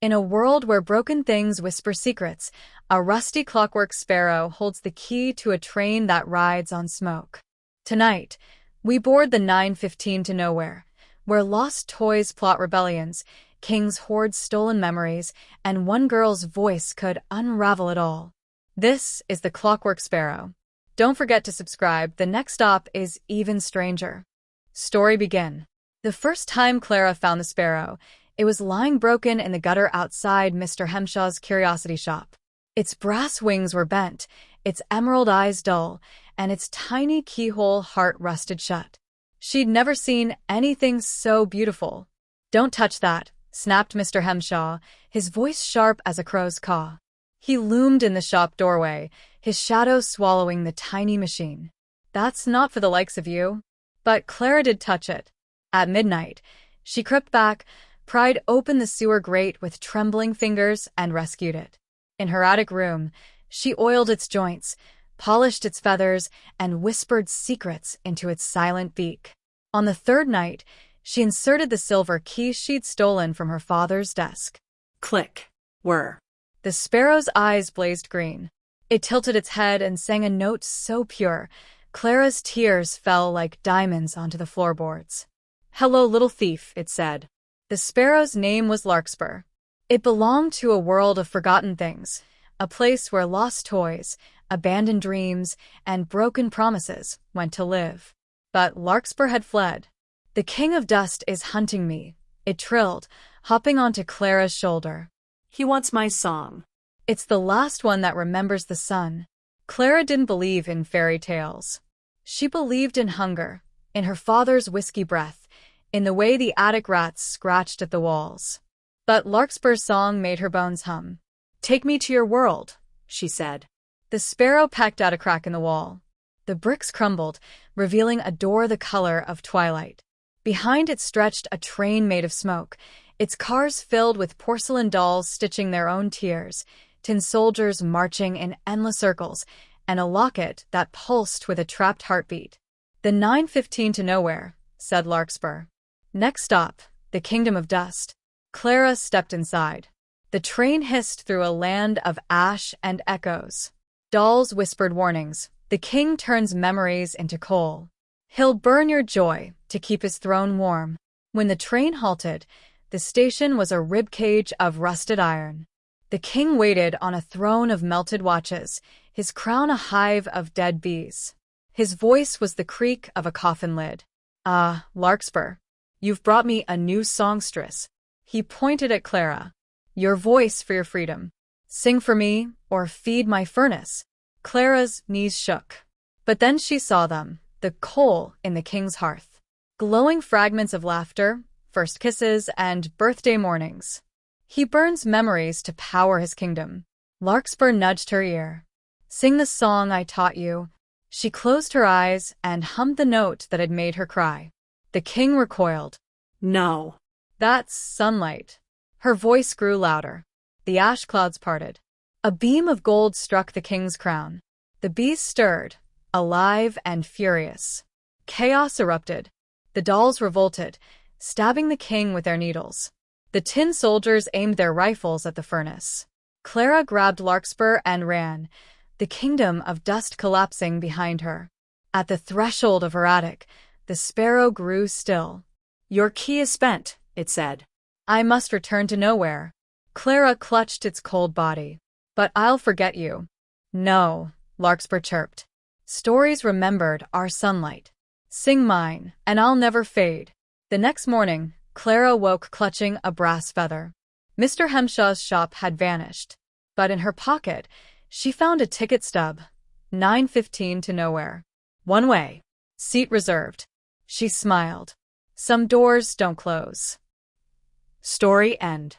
In a world where broken things whisper secrets, a rusty clockwork sparrow holds the key to a train that rides on smoke. Tonight, we board the 9:15 to nowhere, where lost toys plot rebellions, kings hoard stolen memories, and one girl's voice could unravel it all. This is the Clockwork Sparrow. Don't forget to subscribe. The next stop is even stranger. Story begin. The first time Clara found the sparrow, it was lying broken in the gutter outside Mr. Hemshaw's curiosity shop. Its brass wings were bent, its emerald eyes dull, and its tiny keyhole heart rusted shut. She'd never seen anything so beautiful. "Don't touch that," snapped Mr. Hemshaw, his voice sharp as a crow's caw. He loomed in the shop doorway, his shadow swallowing the tiny machine. "That's not for the likes of you." But Clara did touch it. At midnight, she crept back, pried open the sewer grate with trembling fingers, and rescued it. In her attic room, she oiled its joints, polished its feathers, and whispered secrets into its silent beak. On the third night, she inserted the silver key she'd stolen from her father's desk. Click. Whir. The sparrow's eyes blazed green. It tilted its head and sang a note so pure, Clara's tears fell like diamonds onto the floorboards. "Hello, little thief," it said. The sparrow's name was Larkspur. It belonged to a world of forgotten things, a place where lost toys, abandoned dreams, and broken promises went to live. But Larkspur had fled. "The King of Dust is hunting me," it trilled, hopping onto Clara's shoulder. "He wants my song." "It's the last one that remembers the sun." Clara didn't believe in fairy tales. She believed in hunger, in her father's whiskey breath, in the way the attic rats scratched at the walls. But Larkspur's song made her bones hum. "Take me to your world," she said. The sparrow pecked at a crack in the wall. The bricks crumbled, revealing a door the color of twilight. Behind it stretched a train made of smoke, its cars filled with porcelain dolls stitching their own tears, tin soldiers marching in endless circles, and a locket that pulsed with a trapped heartbeat. "The 9:15 to nowhere," said Larkspur. "Next stop, the Kingdom of Dust." Clara stepped inside. The train hissed through a land of ash and echoes. Dolls whispered warnings. "The king turns memories into coal. He'll burn your joy to keep his throne warm." When the train halted, the station was a ribcage of rusted iron. The king waited on a throne of melted watches, his crown a hive of dead bees. His voice was the creak of a coffin lid. "Ah, Larkspur, you've brought me a new songstress." He pointed at Clara. "Your voice for your freedom. Sing for me, or feed my furnace." Clara's knees shook. But then she saw them, the coal in the king's hearth. Glowing fragments of laughter, first kisses, and birthday mornings. "He burns memories to power his kingdom." Larkspur nudged her ear. "Sing the song I taught you." She closed her eyes and hummed the note that had made her cry. The king recoiled. "No." "That's sunlight." Her voice grew louder. The ash clouds parted. A beam of gold struck the king's crown. The bees stirred, alive and furious. Chaos erupted. The dolls revolted, stabbing the king with their needles. The tin soldiers aimed their rifles at the furnace. Clara grabbed Larkspur and ran, the Kingdom of Dust collapsing behind her. At the threshold of her attic, the sparrow grew still. "Your key is spent," it said. "I must return to nowhere." Clara clutched its cold body. "But I'll forget you." "No," Larkspur chirped. "Stories remembered are sunlight. Sing mine, and I'll never fade." The next morning, Clara woke clutching a brass feather. Mr. Hemshaw's shop had vanished. But in her pocket, she found a ticket stub. 9:15 to nowhere. One way. Seat reserved. She smiled. Some doors don't close. Story end.